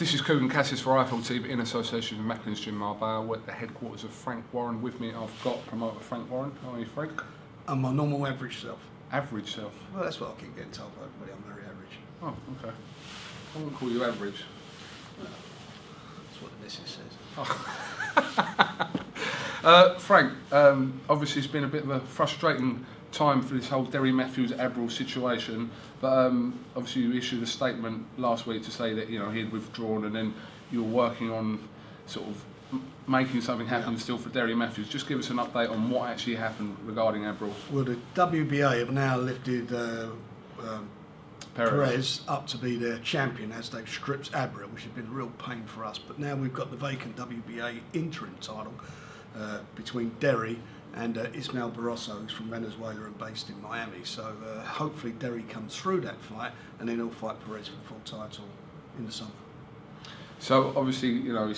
This is Quigg and Cassis for Eiffel TV in association with Mathews Gym Abal. We're at the headquarters of Frank Warren. With me, I've got promoter Frank Warren. How are you, Frank? I'm my normal average self. Average self? Well, that's what I keep getting told by everybody. I'm very average. Oh, okay. I wouldn't call you average. Well, that's what the missus says. Oh. Frank, obviously it's been a bit of a frustrating time for this whole Derry Mathews-Abal situation, but obviously you issued a statement last week to say that, you know, he had withdrawn, and then you were working on sort of making something happen still for Derry Mathews. Just give us an update on what actually happened regarding Abal. Well, the WBA have now lifted Perez up to be their champion as they've stripped Abal, which has been a real pain for us. But now we've got the vacant WBA interim title between Derry and Ismael Barroso, who's from Venezuela and based in Miami. So hopefully Derry comes through that fight, and then he'll fight Perez for the full title in the summer. So obviously, you know,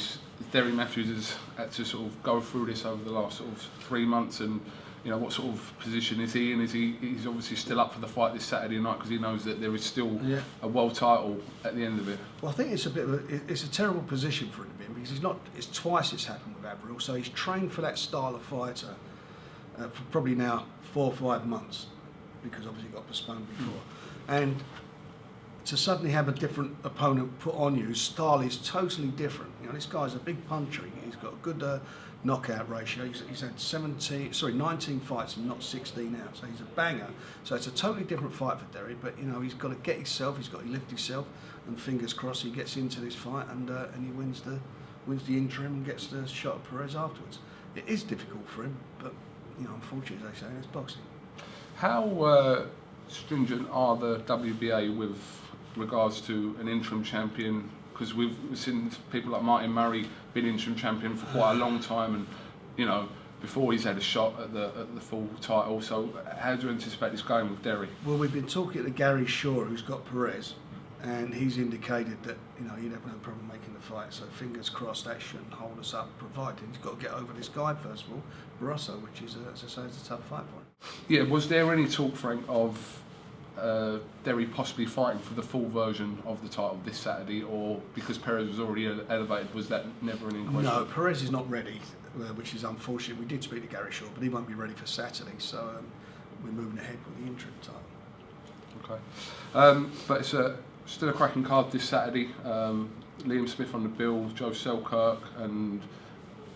Derry Mathews has had to sort of go through this over the last sort of 3 months, and you know, what sort of position is he in? He's obviously still up for the fight this Saturday night because he knows that there is still a world title at the end of it. Well, I think it's a terrible position for him to be in, because it's twice it's happened with Abal. So he's trained for that style of fighter for probably now 4 or 5 months, because obviously it got postponed before. And to suddenly have a different opponent put on you, his style is totally different. You know, this guy's a big puncher. He's got a good knockout ratio. He's had 19 fights and knocked 16 out. So he's a banger. So it's a totally different fight for Derry. But you know, he's got to get himself. He's got to lift himself. And fingers crossed, he gets into this fight and he wins the interim and gets the shot at Perez afterwards. It is difficult for him, but you know, unfortunately, as they say, it's boxing. How stringent are the WBA with regards to an interim champion? Because we've seen people like Martin Murray been interim champion for quite a long time, and you know, before he's had a shot at the full title. So how do you anticipate this going with Derry? Well, we've been talking to Gary Shaw, who's got Perez, and he's indicated that, you know, he'd have no problem making the fight. So fingers crossed that shouldn't hold us up, provided he's got to get over this guy first of all, Barroso, which is, as I say, is a tough fight for him. Yeah, was there any talk, Frank, of Derry possibly fighting for the full version of the title this Saturday, or because Perez was already elevated, was that never an in question? No, Perez is not ready, which is unfortunate. We did speak to Gary Shaw, but he won't be ready for Saturday, so we're moving ahead with the interim title. Okay, but it's still a cracking card this Saturday. Liam Smith on the bill, Joe Saunders, and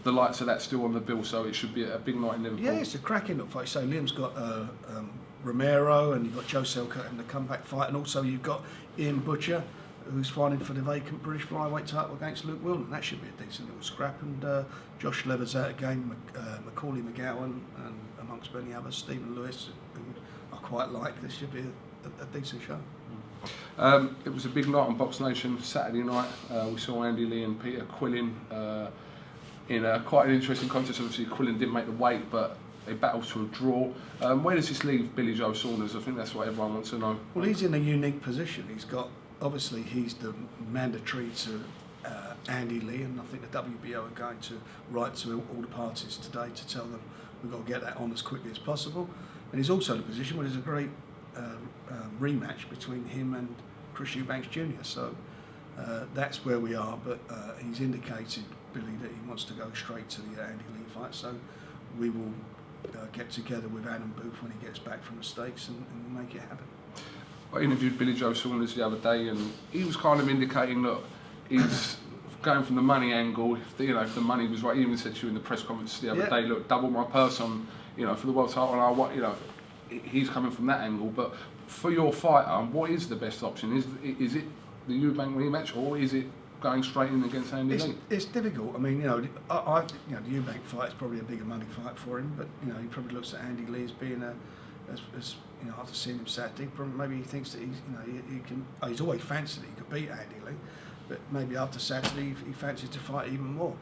the likes of that still on the bill, so it should be a big night in Liverpool. Yeah, it's a cracking fight. So Liam's got Romero, and you've got Joe Saunders in the comeback fight, and also you've got Ian Butcher, who's fighting for the vacant British flyweight title against Luke Wilden. That should be a decent little scrap. And Josh Lever's out again, Macaulay McGowan, and amongst many others, Stephen Lewis, who I quite like. This should be a decent show. It was a big night on BoxNation Saturday night. We saw Andy Lee and Peter Quillin in quite an interesting contest. Obviously, Quillin didn't make the weight, but they battled to a draw. Where does this leave Billy Joe Saunders? I think that's what everyone wants to know. Well, he's in a unique position. He's got, obviously, he's the mandatory to Andy Lee, and I think the WBO are going to write to all the parties today to tell them we've got to get that on as quickly as possible. And he's also in a position where there's a great rematch between him and Chris Eubanks Jr. So that's where we are, but he's indicated, Billy, that he wants to go straight to the Andy Lee fight. So we will get together with Adam Booth when he gets back from the States and make it happen. I interviewed Billy Joe Saunders the other day, and he was kind of indicating that he's going from the money angle. If the money was right, he even said to you in the press conference the other day, look, double my purse on, you know, for the world title, and I want, you know, he's coming from that angle. But for your fighter, what is the best option? Is it the Eubank rematch, or is it going straight in against Andy Lee? It's difficult. I mean, you know, the Eubank fight is probably a bigger money fight for him, but you know, he probably looks at Andy Lee as being as you know, after seeing him Saturday, maybe he thinks that he can. He's always fancied that he could beat Andy Lee, but maybe after Saturday he fancies to fight even more.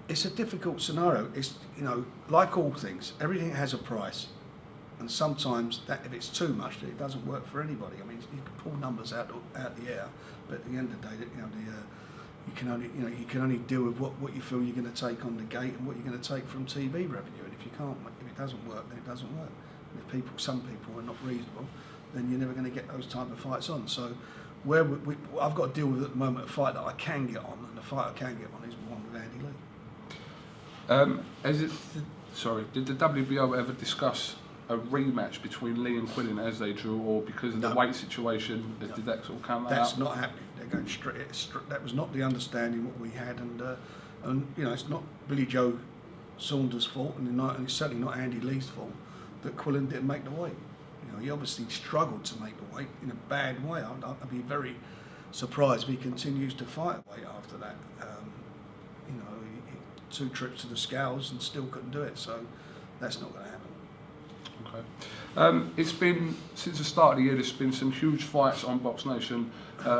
It's a difficult scenario. It's, you know, like all things, everything has a price. And sometimes that, if it's too much, it doesn't work for anybody. I mean, you can pull numbers out the air, but at the end of the day, you know, you can only deal with what you feel you're going to take on the gate and what you're going to take from TV revenue. And if it doesn't work, then it doesn't work. And if some people are not reasonable, then you're never going to get those type of fights on. So I've got to deal with at the moment a fight that I can get on, and the fight I can get on is one with Andy Lee. Did the WBO ever discuss a rematch between Lee and Quillin as they drew, or because of the weight situation, did that sort of come out? That's not happening. They're going straight. That was not the understanding what we had, and it's not Billy Joe Saunders' fault, and it's certainly not Andy Lee's fault that Quillin didn't make the weight. He obviously struggled to make the weight in a bad way. I'd be very surprised if he continues to fight a weight after that. He 2 trips to the scales and still couldn't do it, so that's not going to happen. Okay. It's been, since the start of the year, there's been some huge fights on BoxNation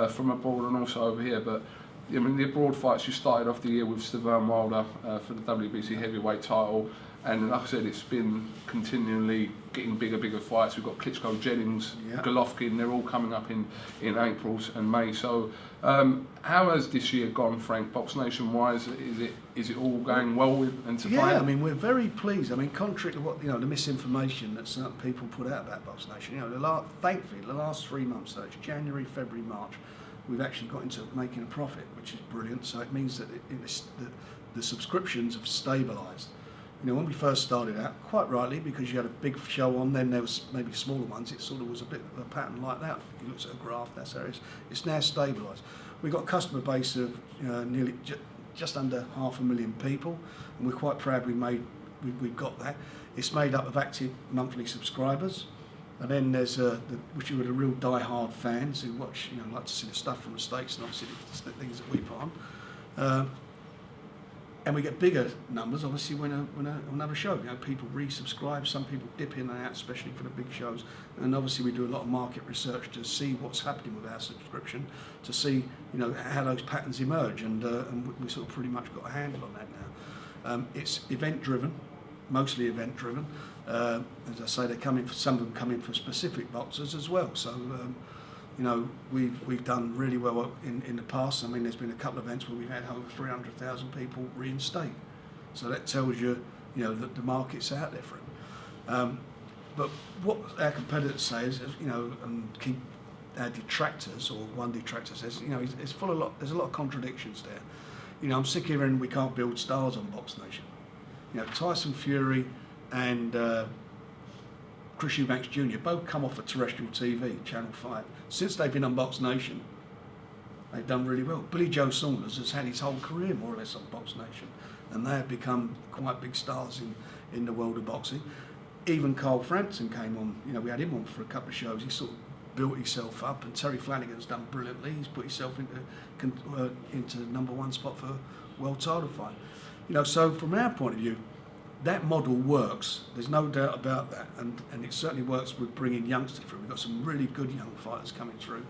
from abroad and also over here, but the abroad fights, you started off the year with Stavern Wilder for the WBC heavyweight title, and like I said, it's been continually getting bigger fights. We've got Klitschko, Jennings, Golovkin, they're all coming up in April and May. So how has this year gone, Frank, BoxNation wise? Is it all going well and to play? Yeah, we're very pleased. Contrary to what the misinformation that certain people put out about BoxNation, thankfully the last 3 months, so it's January, February, March, we've actually got into making a profit, which is brilliant. So it means that the subscriptions have stabilised. When we first started out, quite rightly, because you had a big show on, then there was maybe smaller ones, it sort of was a bit of a pattern like that. If you look at a graph, that's how it's now stabilised. We've got a customer base of nearly just under 500,000 people, and we're quite proud we've got that. It's made up of active monthly subscribers, and then there's which are the real die-hard fans who watch, like to see the stuff from the States and obviously the things that we put on. And we get bigger numbers, obviously, when another show. People resubscribe, some people dip in and out, especially for the big shows. And obviously, we do a lot of market research to see what's happening with our subscription, to see, how those patterns emerge. And we sort of pretty much got a handle on that now. It's event-driven, mostly event-driven. As I say, some of them come in for specific boxers as well. So. We've done really well in the past. There's been a couple of events where we've had over 300,000 people reinstate. So that tells you, that the market's out there for it. But what our competitors say is, and keep our detractors, or one detractor says, there's a lot of contradictions there. I'm sick of hearing we can't build stars on BoxNation. Tyson Fury and Chris Eubanks Jr. both come off of terrestrial TV, Channel 5. Since they've been on BoxNation, they've done really well. Billy Joe Saunders has had his whole career more or less on BoxNation, and they have become quite big stars in the world of boxing. Even Quigg-Frampton came on, we had him on for a couple of shows. He sort of built himself up, and Terry Flanagan's done brilliantly. He's put himself into the #1 spot for world title fight. So from our point of view, that model works. There's no doubt about that, and it certainly works with bringing youngsters through. We've got some really good young fighters coming through,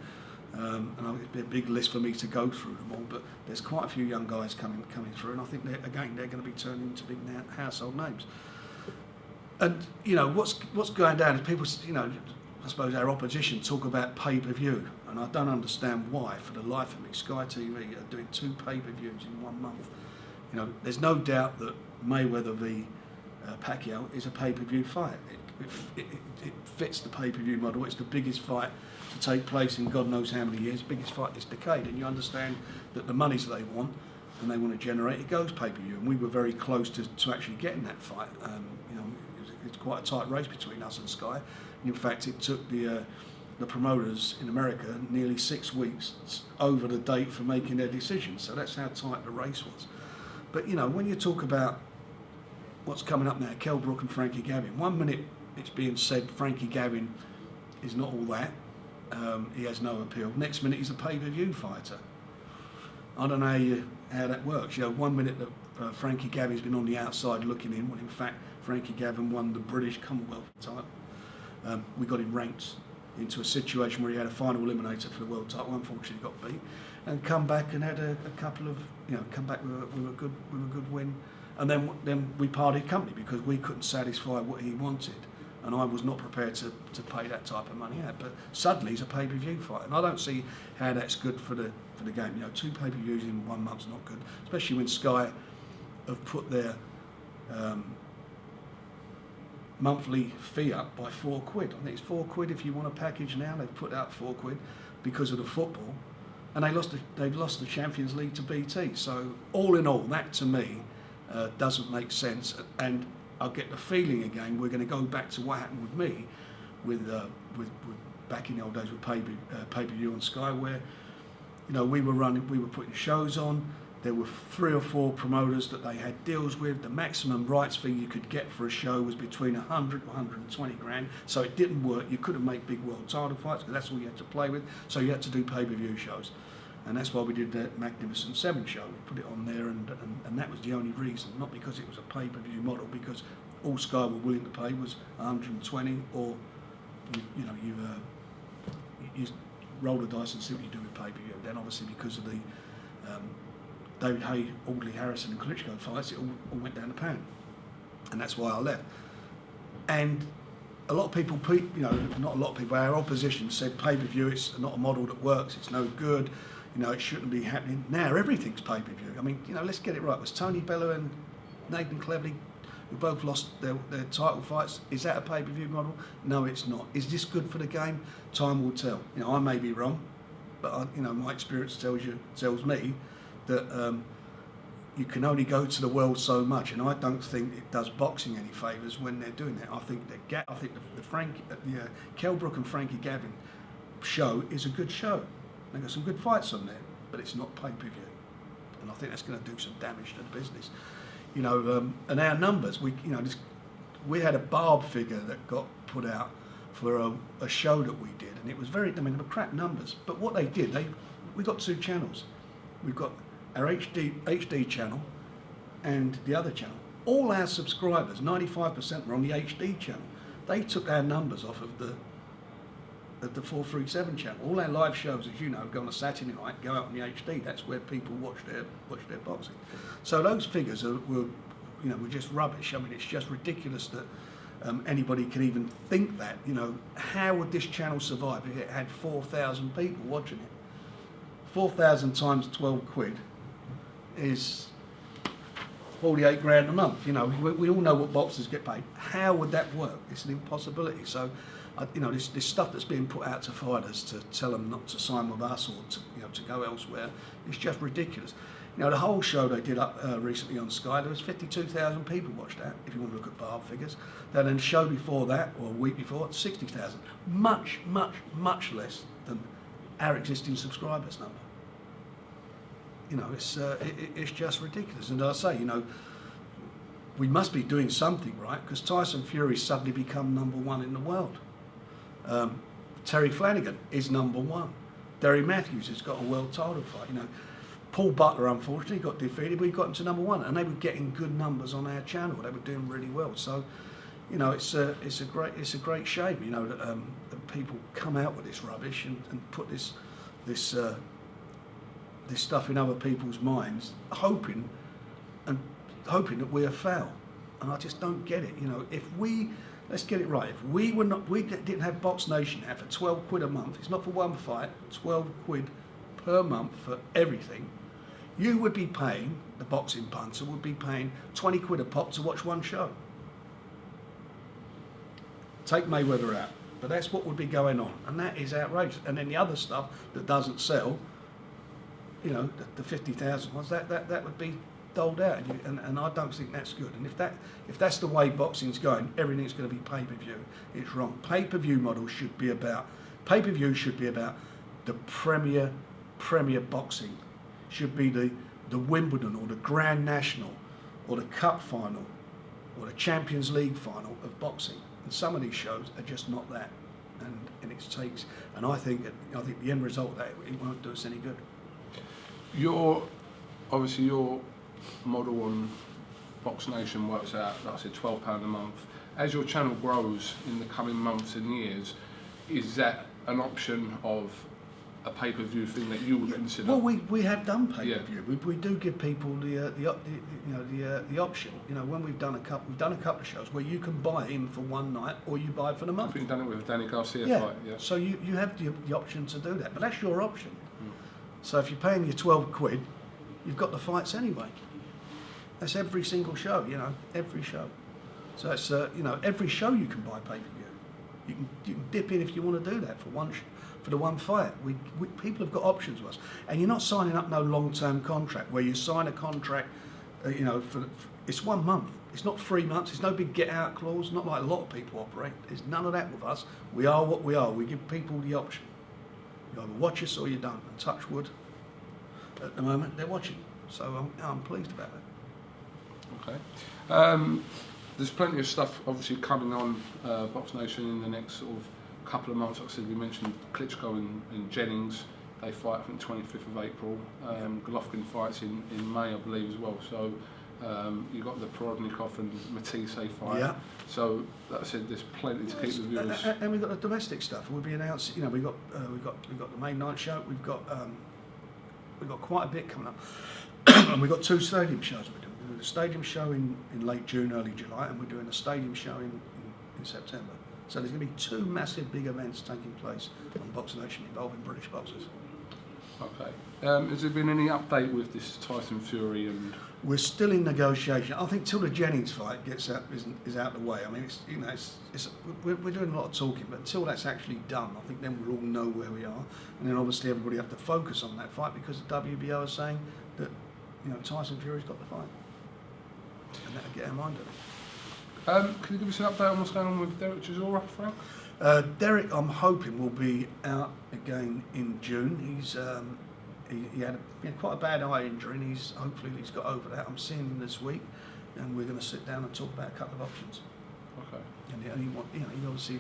and it'd be a big list for me to go through them all. But there's quite a few young guys coming through, and I think they're going to be turning into big household names. And what's going down is people, I suppose our opposition talk about pay-per-view, and I don't understand why. For the life of me, Sky TV are doing 2 pay-per-views in 1 month. There's no doubt that Mayweather v Pacquiao is a pay-per-view fight. It fits the pay-per-view model. It's the biggest fight to take place in God knows how many years, biggest fight this decade, and you understand that the monies they want and they want to generate, it goes pay-per-view, and we were very close to actually getting that fight. It's quite a tight race between us and Sky. And in fact, it took the promoters in America nearly 6 weeks over the date for making their decision, so that's how tight the race was. But when you talk about what's coming up now, Kell Brook and Frankie Gavin. 1 minute it's being said Frankie Gavin is not all that. He has no appeal. Next minute he's a pay-per-view fighter. I don't know how that works. 1 minute that Frankie Gavin's been on the outside looking in, when in fact Frankie Gavin won the British Commonwealth title. We got him ranked into a situation where he had a final eliminator for the world title. Unfortunately got beat, and come back and had a couple of, come back with a good win. And then we parted company because we couldn't satisfy what he wanted, and I was not prepared to pay that type of money out. But suddenly he's a pay-per-view fight, and I don't see how that's good for the game. 2 pay-per-views in 1 month's not good, especially when Sky have put their monthly fee up by £4. I think it's £4 if you want a package now. They've put out £4. because of the football, and they've lost the Champions League to BT. So all in all, that to me doesn't make sense, and I get the feeling again we're going to go back to what happened with me, with back in the old days with pay-per-view on Sky, where we were putting shows on. There were 3 or 4 promoters that they had deals with. The maximum rights fee you could get for a show was between 100 to 120 grand. So it didn't work. You couldn't make big world title fights because that's all you had to play with. So you had to do pay-per-view shows. And that's why we did the Magnificent 7 show. We put it on there, and that was the only reason. Not because it was a pay-per-view model, because all Sky were willing to pay was 120, or you roll the dice and see what you do with pay-per-view. Then obviously because of the David Haye, Audley Harrison and Klitschko fights, it all went down the pan. And that's why I left. And a lot of people, not a lot of people, our opposition said pay-per-view, it's not a model that works, it's no good, it shouldn't be happening. Now everything's pay-per-view. I mean, let's get it right. Was Tony Bellew and Nathan Cleverly, who both lost their title fights, is that a pay-per-view model? No, it's not. Is this good for the game? Time will tell. I may be wrong, but my experience tells me that you can only go to the world so much, and I don't think it does boxing any favours when they're doing that. I think the Kell Brook and Frankie Gavin show is a good show. They've got some good fights on there, but it's not pay-per-view, and I think that's going to do some damage to the business. And our numbers, we had a Barb figure that got put out for a show that we did, and it was they were crap numbers. But what they did, we got 2 channels. We've got our HD channel and the other channel. All our subscribers, 95%, were on the HD channel. They took our numbers off of the 437 channel. All our live shows, as you know, go on a Saturday night, go out on the HD. That's where people watch their boxing. So those figures were just rubbish. I mean, it's just ridiculous that anybody can even think that. How would this channel survive if it had 4,000 people watching it? 4,000 times 12 quid is 48 grand a month. We all know what boxers get paid. How would that work? It's an impossibility. So, this stuff that's being put out to fighters to tell them not to sign with us or to go elsewhere, it's just ridiculous. The whole show they did up recently on Sky, there was 52,000 people watched that, if you want to look at Barb figures. Then the show before that, or a week before, 60,000. Much, much, much less than our existing subscribers number. It's just ridiculous. And I say, we must be doing something right, because Tyson Fury's suddenly become number 1 in the world. Terry Flanagan is number 1. Derry Mathews has got a world title fight. Paul Butler unfortunately got defeated, but he got him to number 1, and they were getting good numbers on our channel. They were doing really well. So, it's a great shame, that people come out with this rubbish and put this stuff in other people's minds, hoping that we're foul. And I just don't get it. Let's get it right. If we didn't have BoxNation out for 12 quid a month, it's not for one fight, 12 quid per month for everything, you would be paying, the boxing punter would be paying 20 quid a pop to watch one show. Take Mayweather out. But that's what would be going on, and that is outrageous. And then the other stuff that doesn't sell, the 50,000 ones, that would be doled out, and I don't think that's good. And if that's the way boxing's going, everything's going to be pay-per-view. It's wrong. Pay-per-view should be about the premier boxing. Should be the Wimbledon or the Grand National or the Cup final or the Champions League final of boxing. And some of these shows are just not that, and it takes. And I think the end result of that, it won't do us any good. Your model on BoxNation works out, like I said, £12 a month. As your channel grows in the coming months and years, is that an option of a pay-per-view thing that you would consider? Well, we have done pay-per-view. Yeah. We do give people the option. When we've done a couple of shows where you can buy in for one night or you buy for the month. I think you've done it with Danny Garcia fight. Yeah. So you have the option to do that, but that's your option. Mm. So if you're paying your 12 quid, you've got the fights anyway. That's every single show. Every show. So it's every show you can buy pay-per-view. You can dip in if you want to do that for the one fight. People have got options with us, and you're not signing up no long-term contract where you sign a contract, it's 1 month. It's not 3 months. It's no big get-out clause. Not like a lot of people operate. There's none of that with us. We are what we are. We give people the option. You either watch us or you don't. And touch wood, at the moment they're watching. So I'm pleased about that. Okay. There's plenty of stuff obviously coming on BoxNation in the next sort of couple of months. Like I said, we mentioned Klitschko and Jennings. They fight, I think, 25th of April. Golovkin fights in May, I believe, as well. So you've got the Prorodnikov and Mathews fight. Yeah. So, like I said, there's plenty to keep the viewers. And we've got the domestic stuff. We'll be announced. We've got the main night show. We've got quite a bit coming up, and we've got 2 stadium shows we're doing. We're doing a stadium show in late June, early July, and we're doing a stadium show in September. So there's going to be 2 massive big events taking place on BoxNation involving British boxers. Okay. Has there been any update with this Tyson Fury and? We're still in negotiation. I think till the Jennings fight is out the way. I mean, we're doing a lot of talking, but until that's actually done, I think then we'll all know where we are. And then obviously everybody have to focus on that fight because the WBO is saying that Tyson Fury's got the fight, and that'll get our mind on it. Can you give us an update on what's going on with Derek Chisora, Frank? Derek, I'm hoping, will be out again in June. He had quite a bad eye injury, and hopefully he's got over that. I'm seeing him this week, and we're going to sit down and talk about a couple of options. Okay. And he obviously,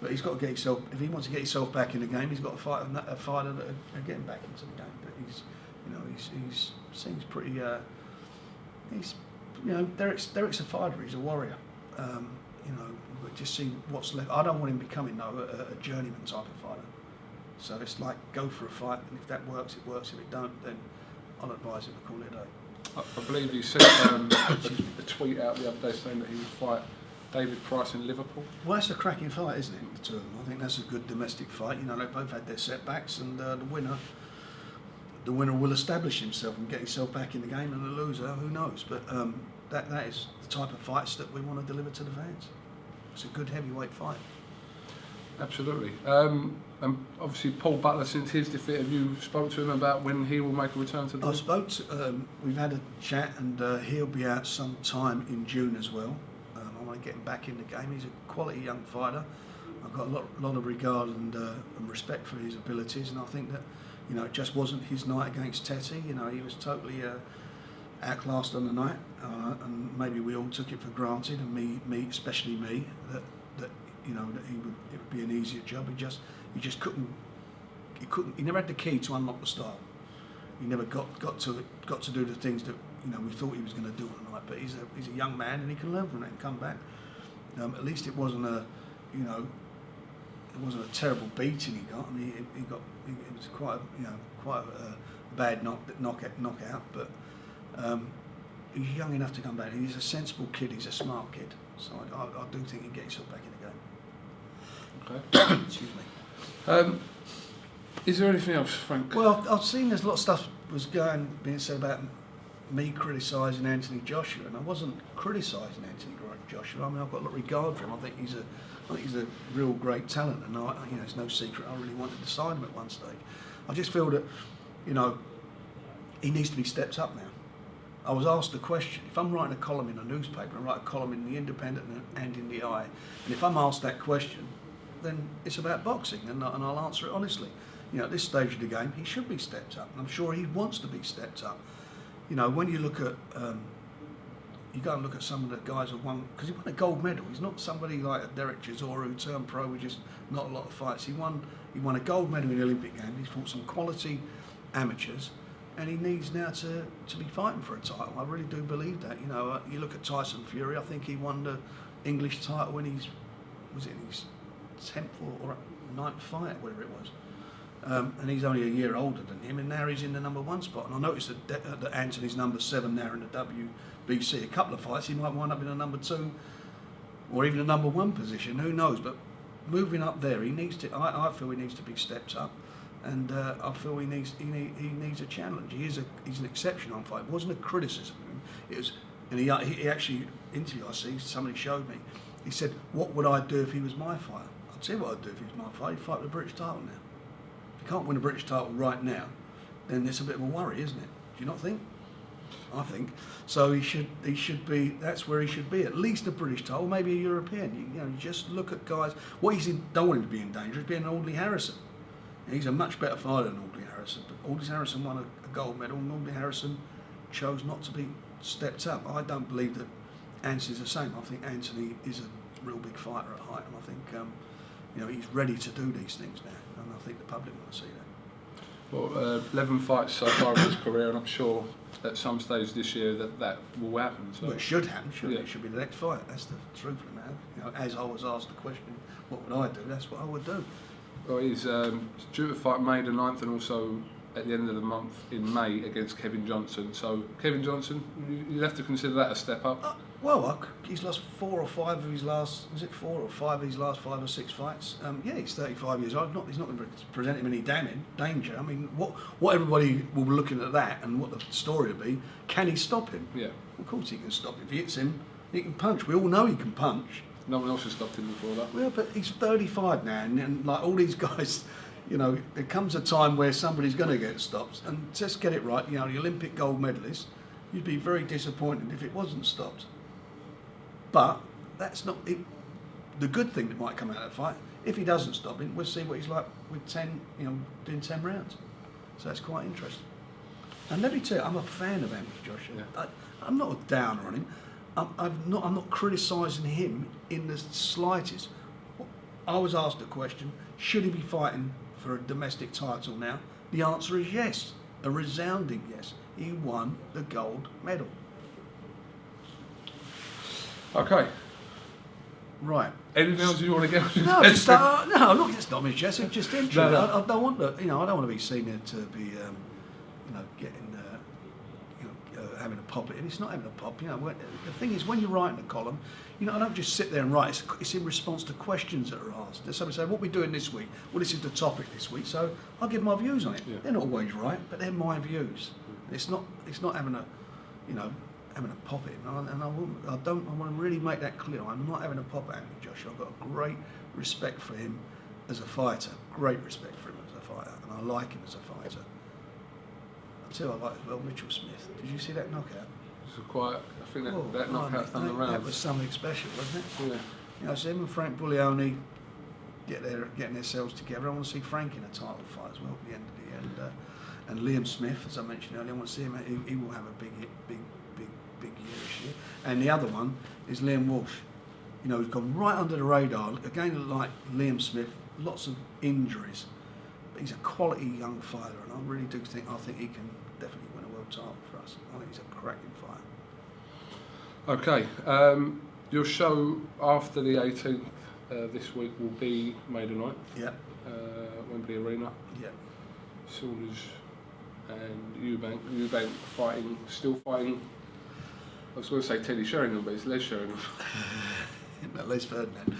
but he's got to get himself. If he wants to get himself back in the game, he's got to fight a fighter that are getting back into the game. But he seems pretty. Derek's a fighter. He's a warrior. But just see what's left. I don't want him becoming a journeyman type of fighter. So it's like go for a fight, and if that works, it works. If it don't, then I'll advise him to call it a day. I believe you sent a tweet out the other day saying that he would fight David Price in Liverpool. Well, that's a cracking fight, isn't it? The two of them. I think that's a good domestic fight. They both had their setbacks, and the winner will establish himself and get himself back in the game, and the loser, who knows? But that is the type of fights that we want to deliver to the fans. It's a good heavyweight fight. Absolutely. And obviously Paul Butler, since his defeat, have you spoke to him about when he will make a return to the ring? I spoke to, we've had a chat, and he'll be out sometime in June as well. I want to get him back in the game. He's a quality young fighter. I've got a lot of regard and respect for his abilities, and I think that it just wasn't his night against Tetty. He was totally outclassed on the night, and maybe we all took it for granted, and me, especially me, that it would be an easier job. He just couldn't. He never had the key to unlock the style. He never got to do the things that we thought he was going to do on the night. But he's a young man, and he can learn from that and come back. At least it wasn't a terrible beating he got. I mean, it was quite a bad knockout. But he's young enough to come back. He's a sensible kid. He's a smart kid. So I do think he'll get himself back in the game. Okay. Excuse me. Is there anything else, Frank? Well, I've seen there's a lot of stuff being said about me criticising Anthony Joshua, and I wasn't criticising Anthony Joshua. I mean, I've got a lot of regard for him. I think he's a real great talent, and it's no secret I really wanted to sign him at one stage. I just feel that he needs to be stepped up now. I was asked a question. If I'm writing a column in a newspaper, I write a column in the Independent and in the Eye, and if I'm asked that question, then it's about boxing, and I'll answer it honestly. At this stage of the game, he should be stepped up, and I'm sure he wants to be stepped up. When you look at, you go and look at some of the guys who won, because he won a gold medal. He's not somebody like a Derek Chisora who turned pro with just not a lot of fights. He won a gold medal in the Olympic Games. He's fought some quality amateurs, and he needs now to be fighting for a title. I really do believe that. You look at Tyson Fury. I think he won the English title when his 10th or 9th fight, whatever it was. And he's only a year older than him, and now he's in the number 1 spot. And I noticed that Anthony's number 7 now in the WBC. A couple of fights, he might wind up in a number 2 or even a number 1 position. Who knows? But moving up there, he needs to. I feel he needs to be stepped up, and I feel he needs a challenge. He's an exception on fight. It wasn't a criticism of him. It was, and he actually interviewed. I see somebody showed me. He said, "What would I do if he was my fighter?" I tell you what I'd do if he was my fight. He'd fight for the British title now. If you can't win a British title right now, then it's a bit of a worry, isn't it? Do you not think? I think so. He should be. That's where he should be. At least a British title, maybe a European. You just look at guys. What he's don't want him to be in danger is being Audley Harrison. He's a much better fighter than Audley Harrison. But Audley Harrison won a gold medal, and Audley Harrison chose not to be stepped up. I don't believe that Anthony's the same. I think Anthony is a real big fighter at height, and I think he's ready to do these things now, and I think the public want to see that. Well, 11 fights so far in his career, and I'm sure at some stage this year that will happen. So. Well, it should happen, shouldn't it? It should be the next fight. That's the truth of the matter. As I was asked the question, what would I do? That's what I would do. Well, he's due to fight May the 9th and also at the end of the month in May against Kevin Johnson. So, Kevin Johnson, you'd have to consider that a step up. He's lost 4 or 5 of his last, 4 or 5 of his last 5 or 6 fights? He's 35 years old. He's not going to present him any danger. I mean, what everybody will be looking at that and what the story will be, can he stop him? Yeah. Of course he can stop him. If he hits him, he can punch. We all know he can punch. No one else has stopped him before that. Well, but he's 35 now, and like all these guys, there comes a time where somebody's going to get stopped. And just get it right, the Olympic gold medalist, you'd be very disappointed if it wasn't stopped. But that's not it. The good thing that might come out of the fight, if he doesn't stop him, we'll see what he's like with 10, doing 10 rounds. So that's quite interesting. And let me tell you, I'm a fan of Anthony Joshua. Yeah. I'm not a downer on him. I'm not criticising him in the slightest. I was asked a question: should he be fighting for a domestic title now? The answer is yes, a resounding yes. He won the gold medal. Okay. Right. Anything else you want to get? No, not just on his chest. It's just interesting. I don't want to. I don't want to be seen to be, getting, having a pop at it. It's not having a pop. The thing is, when you're writing a column, I don't just sit there and write. It's in response to questions that are asked. There's somebody say, "What are we doing this week?" Well, this is the topic this week, so I'll give my views on it. Yeah. They're not always right, but they're my views. It's not having a, having a pop at him, and I want to really make that clear. I'm not having a pop at Anthony Joshua. I've got a great respect for him as a fighter. Great respect for him as a fighter, and I like him as a fighter. I tell you, I like as well Mitchell Smith. Did you see that knockout? I think that knockout's done the rounds. That was something special, wasn't it? Yeah. So him and Frank Buglioni getting themselves together. I want to see Frank in a title fight as well at the end of the end. And Liam Smith, as I mentioned earlier, I want to see him. He will have a big year this year. And the other one is Liam Walsh. He's gone right under the radar. Again, like Liam Smith, lots of injuries. But he's a quality young fighter, and I really do think he can definitely win a world title for us. I think he's a cracking fighter. Okay. Your show after the 18th this week will be May the 9th. Yeah. Wembley Arena. Yeah. Saunders and Eubank still fighting. I was going to say Teddy Sheringham, but it's Les Sheringham. No, Les Ferdinand.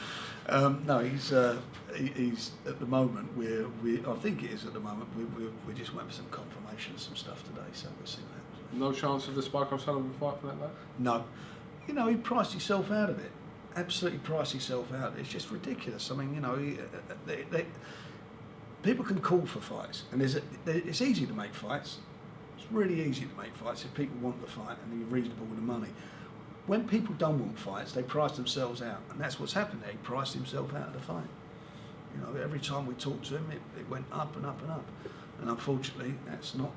No, he's at the moment. I think it is at the moment. We're just waiting for some confirmation of some stuff today, so we'll see what happens. No chance of the Spike O'Sullivan fight for that, though? No. He priced himself out of it. Absolutely priced himself out of it. It's just ridiculous. I mean, people can call for fights, and it's easy to make fights. It's really easy to make fights if people want the fight and you're reasonable with the money. When people don't want fights, they price themselves out, and that's what's happened there. He priced himself out of the fight. Every time we talked to him, it went up and up and up, and unfortunately, that's not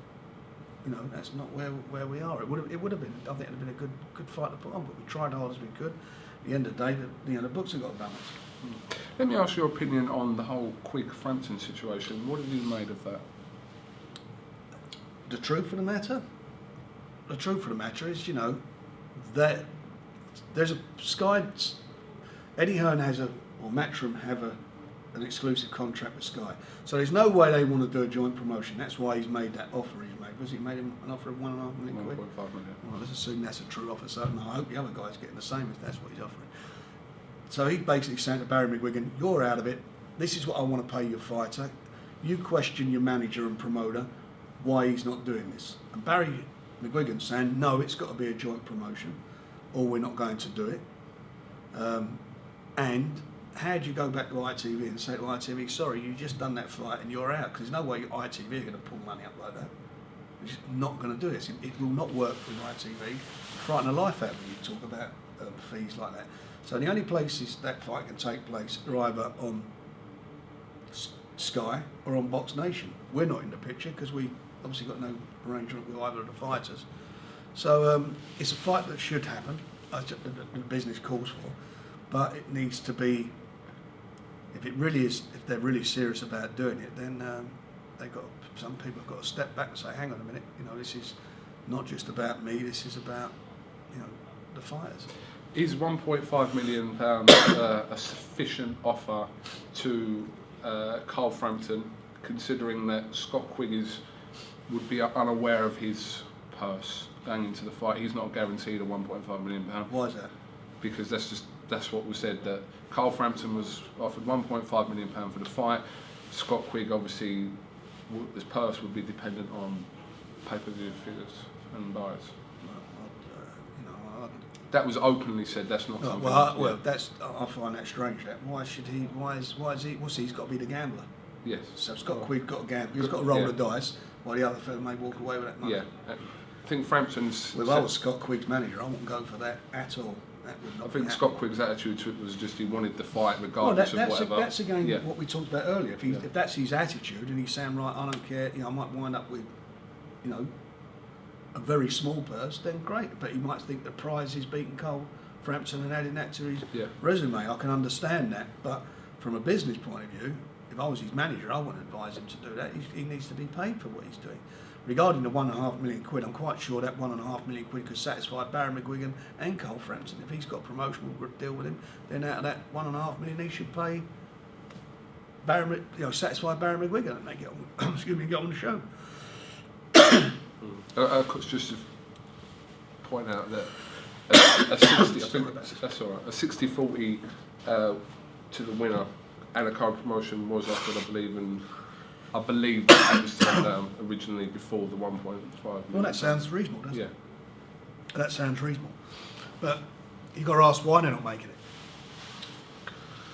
where we are. It would have been. I think it would have been a good fight to put on, but we tried hard as we could. At the end of the day, the books have got a balance. Let me ask your opinion on the whole Quigg-Frampton situation. What have you made of that? The truth of the matter is, that there's a Sky. Eddie Hearn or Matchroom have an exclusive contract with Sky, so there's no way they want to do a joint promotion. That's why he's made that offer he's made. Was he made him an offer of £1.5 million? 1.5 million. Well, let's assume that's a true offer. So I hope the other guy's getting the same if that's what he's offering. So he's basically saying to Barry McGuigan, "You're out of it. This is what I want to pay your fighter. You question your manager and promoter why he's not doing this." And Barry McGuigan's saying, "No, it's got to be a joint promotion, or we're not going to do it." And how do you go back to ITV and say to ITV, sorry, you've just done that fight and you're out? Because there's no way ITV are going to pull money up like that. It's just not going to do it. It will not work with ITV. Frighten the life out of you talk about fees like that. So the only places that fight can take place are either on Sky or on BoxNation. We're not in the picture because we obviously got no arrangement with either of the fighters. So it's a fight that should happen, the business calls for, but it needs to be, if they're really serious about doing it, then some people have got to step back and say, hang on a minute, this is not just about me, this is about, the fighters. Is £1.5 million a sufficient offer to Quigg-Frampton, considering that Scott Quigg would be unaware of his purse going into the fight? He's not guaranteed a £1.5 million. Why is that? Because that's what was said, that Quigg-Frampton was offered £1.5 million for the fight. Scott Quigg, obviously, his purse would be dependent on pay-per-view figures and buyers. That was openly said. That's not something. I find that strange. Why should he? Why is he? He's got to be the gambler. Yes. So Scott Quigg got to gamble. He's got to roll the dice, while the other fellow may walk away with that money. Yeah. I think Frampton's. If I was Scott Quigg's manager, I wouldn't go for that at all. That would not. I think Scott Quigg's attitude to it was just he wanted the fight regardless of whatever. That's again what we talked about earlier. If that's his attitude and he's saying, right, I don't care, I might wind up with, a very small purse, then great. But he might think the prize is beating Quigg-Frampton and adding that to his resume. I can understand that, but from a business point of view, if I was his manager, I wouldn't advise him to do that. He needs to be paid for what he's doing. Regarding the £1.5 million, I'm quite sure that £1.5 million could satisfy Barry McGuigan and Quigg-Frampton. If he's got a promotional deal with him, then out of that £1.5 million, he should pay Barry, satisfy Barry McGuigan and make it on, get on the show. Just to point out that a 60, I think that's all right. A 60-40 to the winner and a current promotion was offered, I believe that was turned down originally before the 1.5 million. Well, that sounds reasonable, doesn't it? Yeah. That sounds reasonable, but you've got to ask why they're not making it.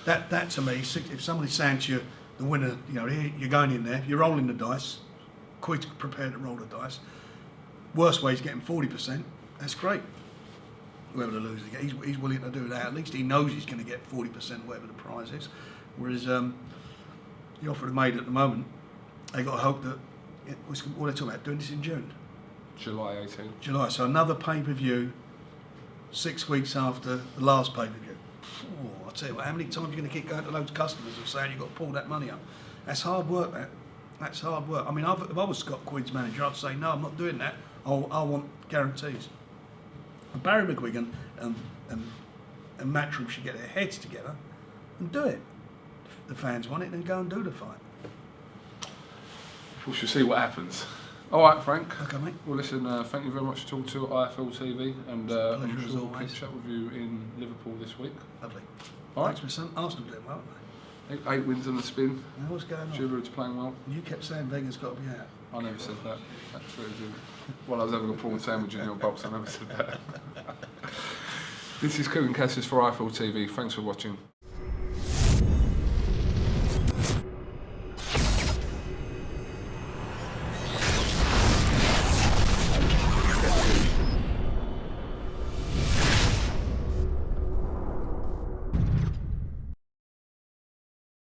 That to me, if somebody's saying to you, the winner, you're going in there, you're rolling the dice, Quigg's prepared to roll the dice. Worst way is getting 40%. That's great. Whoever the loser gets, he's willing to do that. At least he knows he's going to get 40%, whatever the prize is. Whereas the offer they made at the moment, they got to hope that what they're talking about doing this in June, July 18th. July. So another pay-per-view 6 weeks after the last pay-per-view. I tell you what, how many times are you going to keep going to those customers and saying you've got to pull that money up? That's hard work. That's hard work. I mean, if I was Scott Quigg's manager, I'd say no, I'm not doing that. I want guarantees. And Barry McGuigan and Matchroom should get their heads together and do it. If the fans want it, then go and do the fight. We shall see what happens. All right, Frank. Okay, mate. Well, listen, thank you very much for talking to IFL TV, and I'm sure we'll catch up with you in Liverpool this week. Lovely. All right. Thanks, my son. Arsenal doing well, aren't they? 8 wins on the spin. Now, what's going on? Giroud's playing well. You kept saying Weger's got to be out. I never said that. Actually, while I was having a prawn sandwich in your box, I never said that. This is Quillin Saunders for IFL TV. Thanks for watching.